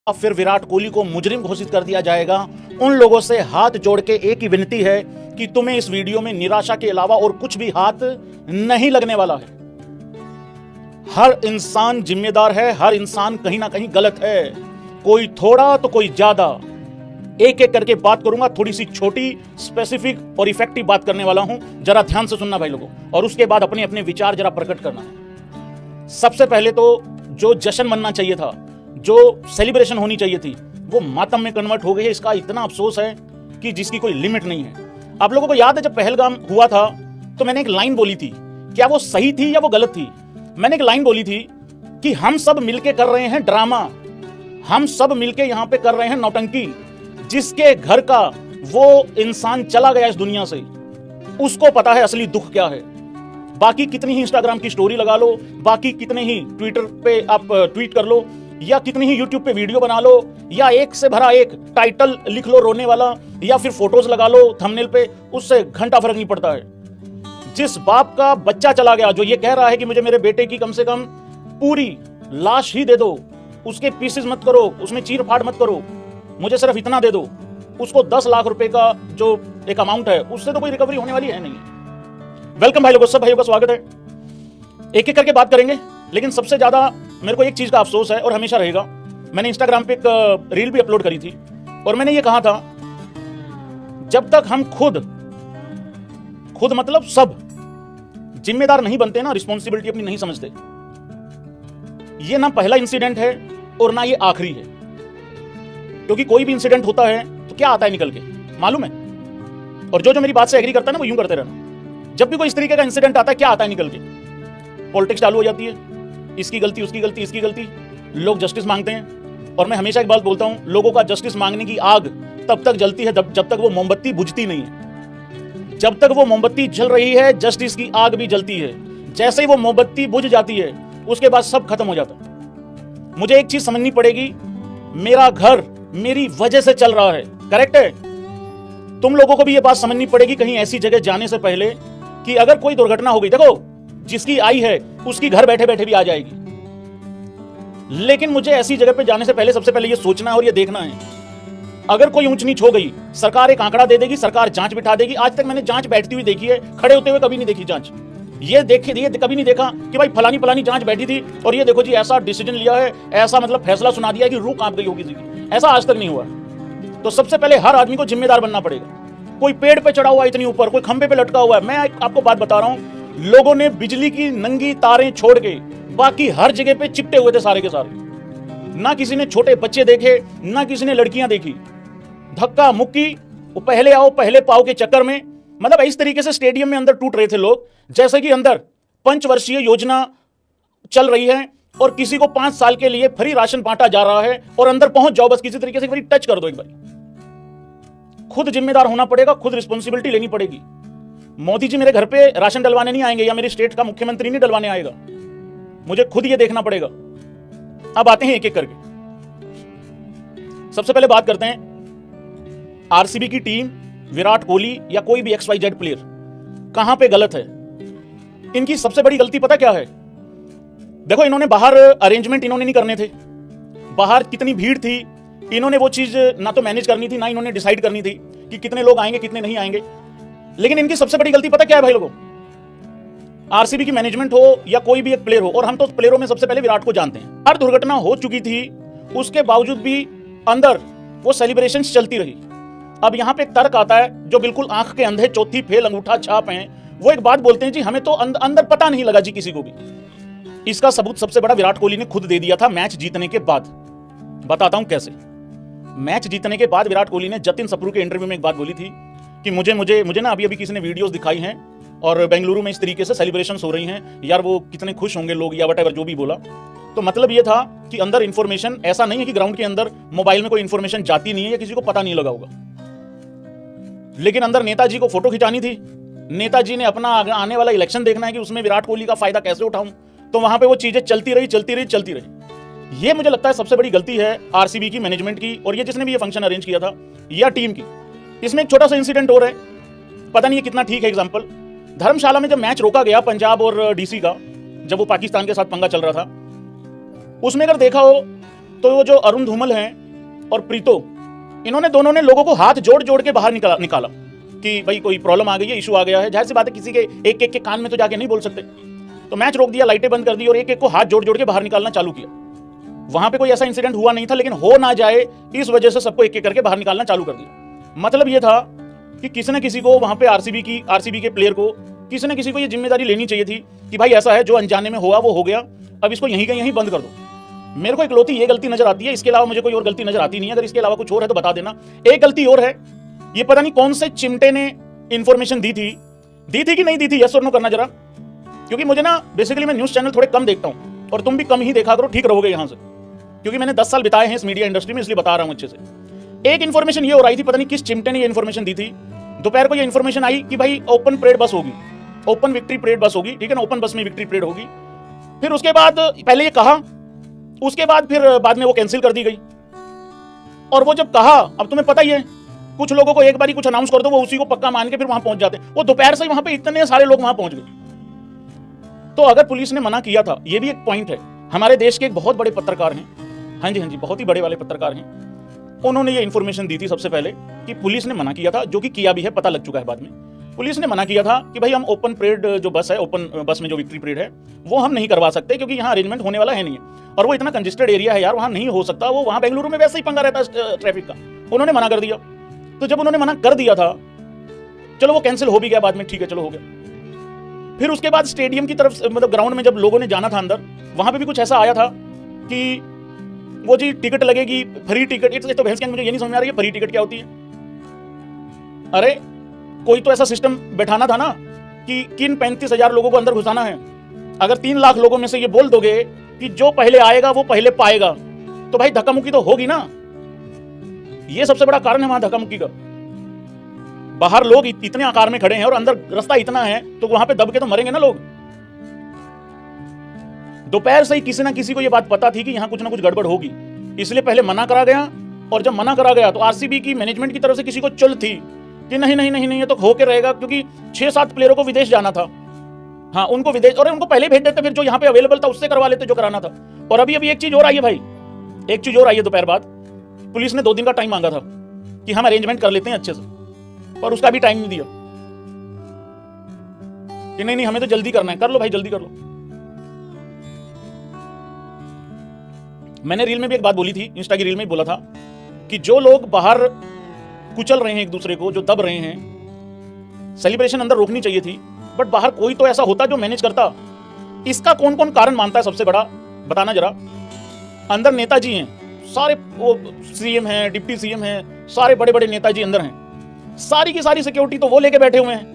अब फिर विराट कोहली को मुजरिम घोषित कर दिया जाएगा। उन लोगों से हाथ जोड़ के एक ही विनती है कि तुम्हें इस वीडियो में निराशा के अलावा और कुछ भी हाथ नहीं लगने वाला है। हर इंसान जिम्मेदार है, हर इंसान कहीं ना कहीं गलत है, कोई थोड़ा तो कोई ज्यादा। एक एक करके बात करूंगा, थोड़ी सी छोटी, स्पेसिफिक और इफेक्टिव बात करने वाला हूं। जरा ध्यान से सुनना भाई लोगों, और उसके बाद अपने अपने विचार जरा प्रकट करना है। सबसे पहले तो जो जश्न मनना चाहिए था, जो सेलिब्रेशन होनी चाहिए थी, वो मातम में कन्वर्ट हो गई है। इसका इतना अफसोस है कि जिसकी कोई लिमिट नहीं है। आप लोगों को याद है जब पहलगाम हुआ था तो मैंने एक लाइन बोली थी, क्या वो सही थी या वो गलत थी? मैंने एक लाइन बोली थी कि हम सब मिलके कर रहे हैं ड्रामा, हम सब मिलके यहां पे कर रहे हैं नौटंकी। जिसके घर का वो इंसान चला गया इस दुनिया से, उसको पता है असली दुख क्या है। बाकी कितनी ही इंस्टाग्राम की स्टोरी लगा लो, बाकी कितने ही ट्विटर पे आप ट्वीट कर लो, या कितनी ही यूट्यूब पे वीडियो बना लो, या एक से भरा एक टाइटल लिख लो रोने वाला, या फिर फोटोज लगा लो थंबनेल पे, उससे घंटा फर्क नहीं पड़ता है। जिस बाप का बच्चा चला गया, जो ये कह रहा है कि मुझे मेरे बेटे की कम से कम पूरी लाश ही दे दो, उसके पीसेस मत करो, उसमें चीर फाड़ मत करो, मुझे सिर्फ इतना दे दो, उसको 10 लाख रुपए का जो एक अमाउंट है, उससे तो कोई रिकवरी होने वाली है नहीं। वेलकम भाई लोगों, सब भाइयों का स्वागत है। एक एक करके बात करेंगे, लेकिन सबसे ज्यादा मेरे को एक चीज का अफसोस है और हमेशा रहेगा। मैंने इंस्टाग्राम पे एक रील भी अपलोड करी थी और मैंने ये कहा था, जब तक हम खुद मतलब सब जिम्मेदार नहीं बनते ना, रिस्पॉन्सिबिलिटी अपनी नहीं समझते, ये ना पहला इंसिडेंट है और ना ये आखिरी है। क्योंकि कोई भी इंसिडेंट होता है तो क्या आता है निकल के, मालूम है? और जो मेरी बात से एग्री करता है ना, वो यूं करते रहना। जब भी कोई इस तरीके का इंसिडेंट आता है, क्या आता है निकल के? पॉलिटिक्स चालू हो जाती है, इसकी गलती, उसकी गलती, इसकी गलती, लोग जस्टिस मांगते हैं। और मैं हमेशा एक बात बोलता हूं, लोगों का जस्टिस मांगने की आग तब तक जलती है जब तक वो मोमबत्ती बुझती नहीं है। जब तक वो मोमबत्ती जल रही है, जस्टिस की आग भी जलती है। जैसे ही वो मोमबत्ती बुझ जाती है, उसके बाद सब खत्म हो जाता है। मुझे एक चीज समझनी पड़ेगी, मेरा घर मेरी वजह से चल रहा है, करेक्ट है? तुम लोगों को भी ये बात समझनी पड़ेगी कहीं ऐसी जगह जाने से पहले कि अगर कोई दुर्घटना हो गई, देखो जिसकी आई है उसकी घर बैठे बैठे भी आ जाएगी, लेकिन मुझे ऐसी जगह पे जाने से पहले सबसे पहले ये सोचना है और ये देखना है, अगर कोई ऊंच नीच हो गई, सरकार एक आंकड़ा दे देगी, सरकार जांच बिठा देगी। आज तक मैंने जांच बैठती हुई देखी है, खड़े होते हुए कभी नहीं देखी जांच। ये कभी नहीं देखा कि भाई फलानी जांच बैठी थी और ये देखो जी ऐसा डिसीजन लिया है, ऐसा मतलब फैसला सुना दिया कि रूह कांप गई होगी, ऐसा आज तक नहीं हुआ। तो सबसे पहले हर आदमी को जिम्मेदार बनना पड़ेगा। कोई पेड़ पे चढ़ा हुआ है इतनी ऊपर, कोई खंबे पे लटका हुआ है। मैं आपको बात बता रहा हूं, लोगों ने बिजली की नंगी तारें छोड़ के बाकी हर जगह पे चिपटे हुए थे सारे के सारे। ना किसी ने छोटे बच्चे देखे, ना किसी ने लड़कियां देखी। धक्का मुक्की, वो पहले आओ पहले पाओ के चक्कर में, मतलब इस तरीके से स्टेडियम में अंदर टूट रहे थे लोग, जैसे कि अंदर पंचवर्षीय योजना चल रही है और किसी को 5 साल के लिए फ्री राशन बांटा जा रहा है और अंदर पहुंच जाओ बस, किसी तरीके से एक बार टच कर दो। एक बार खुद जिम्मेदार होना पड़ेगा, खुद रिस्पॉन्सिबिलिटी लेनी पड़ेगी। मोदी जी मेरे घर पे राशन डलवाने नहीं आएंगे, या मेरे स्टेट का मुख्यमंत्री नहीं डलवाने आएगा, मुझे खुद ये देखना पड़ेगा। अब आते हैं एक एक करके। सबसे पहले बात करते हैं आरसीबी की टीम, विराट कोहली या कोई भी XYZ प्लेयर कहां पे गलत है। इनकी सबसे बड़ी गलती पता क्या है? देखो, इन्होंने बाहर अरेंजमेंट इन्होंने नहीं करने थे। बाहर कितनी भीड़ थी, इन्होंने वो चीज ना तो मैनेज करनी थी, ना इन्होंने डिसाइड करनी थी कि कितने लोग आएंगे कितने नहीं आएंगे। लेकिन इनकी सबसे बड़ी गलती पता क्या है भाई लोगों? आरसीबी की मैनेजमेंट हो या कोई भी एक प्लेयर हो, और हम तो प्लेयरों में सबसे पहले विराट को जानते हैं। हर दुर्घटना हो चुकी थी, उसके बावजूद भी अंदर वो सेलिब्रेशन चलती रही। अब यहां पे एक तर्क आता है, जो बिल्कुल आंख के अंधे चौथी फेल अंगूठा छाप हैं, वो एक बात बोलते हैं जी हमें तो अंदर पता नहीं लगा जी किसी को भी। इसका सबूत सबसे बड़ा विराट कोहली ने खुद दे दिया था मैच जीतने के बाद। बताता हूं कैसे। मैच जीतने के बाद विराट कोहली ने जतिन सप्रू के इंटरव्यू में एक बात बोली थी कि मुझे ना अभी किसी ने वीडियोस दिखाई हैं और बेंगलुरु में इस तरीके से सेलिब्रेशंस हो रही हैं, यार वो कितने खुश होंगे लोग, या वट एवर जो भी बोला। तो मतलब ये था कि अंदर इंफॉर्मेशन, ऐसा नहीं है कि ग्राउंड के अंदर मोबाइल में कोई इंफॉर्मेशन जाती नहीं है या किसी को पता नहीं लगा होगा, लेकिन अंदर नेताजी को फोटो खिंचानी थी, नेताजी ने अपना आने वाला इलेक्शन देखना है कि उसमें विराट कोहली का फायदा कैसे उठाऊं, तो वहां पे वो चीजें चलती रही। ये मुझे लगता है सबसे बड़ी गलती है आरसीबी की मैनेजमेंट की, और ये जिसने भी ये फंक्शन अरेंज किया था, या टीम की। इसमें एक छोटा सा इंसिडेंट हो रहा है, पता नहीं ये कितना ठीक है। एग्जाम्पल, धर्मशाला में जब मैच रोका गया पंजाब और डीसी का, जब वो पाकिस्तान के साथ पंगा चल रहा था, उसमें अगर देखा हो तो वो जो अरुण धूमल हैं और प्रीतो, इन्होंने दोनों ने लोगों को हाथ जोड़ जोड़ के बाहर निकाला कि भाई कोई प्रॉब्लम आ गई है, इशू आ गया है। जाहिर सी बात है, किसी के एक एक के कान में तो जाके नहीं बोल सकते। तो मैच रोक दिया, लाइटें बंद कर दी और एक एक को हाथ जोड़ जोड़ के बाहर निकालना चालू किया। वहां पे कोई ऐसा इंसिडेंट हुआ नहीं था, लेकिन हो ना जाए इस वजह से सबको एक एक करके बाहर निकालना चालू कर दिया। मतलब ये था कि किसी न किसी को वहां पे आरसीबी के प्लेयर को किसी न किसी को ये जिम्मेदारी लेनी चाहिए थी कि भाई ऐसा है, जो अनजाने में हुआ वो हो गया, अब इसको यहीं का यहीं बंद कर दो। मेरे को इकलौती ये गलती नजर आती है, इसके अलावा मुझे कोई और गलती नजर आती नहीं है। अगर इसके अलावा कुछ और है तो बता देना। एक गलती और है, ये पता नहीं कौन से चिमटे ने इंफॉर्मेशन दी थी कि नहीं दी थी, यस और नो करना जरा, क्योंकि मुझे ना बेसिकली मैं न्यूज चैनल थोड़े कम देखता हूं और तुम भी कम ही देखा करो, ठीक रहोगे यहां से, क्योंकि मैंने 10 साल बिताए हैं इस मीडिया इंडस्ट्री में, इसलिए बता रहा हूं अच्छे से। एक इन्फॉर्मेशन ये हो रही थी, पता नहीं किस चिमटे ने ये इन्फॉर्मेशन दी थी। दोपहर को ये इन्फॉर्मेशन आई कि भाई ओपन परेड बस होगी, ओपन विक्ट्री परेड बस होगी, ठीक है ना, ओपन बस में विक्ट्री परेड होगी। फिर उसके बाद पहले ये कहा, उसके बाद फिर बाद में वो कैंसिल कर दी गई। और वो जब कहा, अब तुम्हें पता ही है, कुछ लोगों को एक बार कुछ अनाउंस कर दो, वो उसी को पक्का मान के फिर वहां पहुंच जाते। वो दोपहर से वहां पे इतने सारे लोग वहां पहुंच गए। तो अगर पुलिस ने मना किया था, ये भी एक पॉइंट है। हमारे देश के एक बहुत बड़े पत्रकार हैं, हाँ जी, बहुत ही बड़े वाले पत्रकार हैं, उन्होंने ये इन्फॉर्मेशन दी थी सबसे पहले कि पुलिस ने मना किया था, जो कि किया भी है, पता लग चुका है बाद में। पुलिस ने मना किया था कि भाई हम ओपन परेड जो बस है, ओपन बस में जो विक्ट्री परेड है, वो हम नहीं करवा सकते, क्योंकि यहाँ अरेंजमेंट होने वाला है नहीं है और वो इतना कंजेस्टेड एरिया है यार, वहां नहीं हो सकता। वो वहां बेंगलुरु में वैसे ही पंगा रहता है ट्रैफिक का। उन्होंने मना कर दिया। तो जब उन्होंने मना कर दिया था, चलो वो कैंसिल हो भी गया बाद में, ठीक है, चलो हो गया। फिर उसके बाद स्टेडियम की तरफ, मतलब ग्राउंड में जब लोगों ने जाना था अंदर, वहां पे भी कुछ ऐसा आया था कि वो जी टिकट लगेगी, फ्री टिकट। तो भैंस, मुझे ये नहीं समझ आ रही है फ्री टिकट क्या होती है। अरे कोई तो ऐसा सिस्टम बैठाना था ना कि किन 35,000 लोगों को अंदर घुसाना है। अगर 3 लाख लोगों में से ये बोल दोगे कि जो पहले आएगा वो पहले पाएगा, तो भाई धक्का-मुक्की तो होगी ना। ये सबसे बड़ा कारण है वहां धक्का-मुक्की का। बाहर लोग इतने आकार में खड़े हैं और अंदर रास्ता इतना है, तो वहां पे दब के तो मरेंगे ना लोग। दोपहर से ही किसी ना किसी को ये बात पता थी कि यहां कुछ ना कुछ गड़बड़ होगी, इसलिए पहले मना करा गया। और जब मना करा गया तो आरसीबी की मैनेजमेंट की तरफ से किसी को चल थी कि नहीं नहीं नहीं नहीं, ये तो होके रहेगा, क्योंकि 6-7 प्लेयरों को विदेश जाना था। हाँ, उनको विदेश, और उनको पहले भेज देते, फिर जो यहाँ पे अवेलेबल था उससे करवा लेते जो कराना था। और अभी एक चीज और आई है भाई, एक चीज और आई है दोपहर बाद, पुलिस ने 2 दिन का टाइम मांगा था कि हम अरेंजमेंट कर लेते हैं अच्छे से, और उसका भी टाइम नहीं दिया कि नहीं नहीं हमें तो जल्दी करना है। कर लो भाई, जल्दी कर लो। मैंने रील में भी एक बात बोली थी, इंस्टा की रील में भी बोला था कि जो लोग बाहर कुचल रहे हैं एक दूसरे को, जो दब रहे हैं, सेलिब्रेशन अंदर रोकनी चाहिए थी, बट बाहर कोई तो ऐसा होता जो मैनेज करता। इसका कौन कौन कारण मानता है सबसे बड़ा, बताना जरा। अंदर नेताजी हैं सारे, वो सीएम हैं, डिप्टी सीएम हैं, सारे बड़े बड़े नेताजी अंदर हैं, सारी की सारी सिक्योरिटी तो वो लेके बैठे हुए हैं।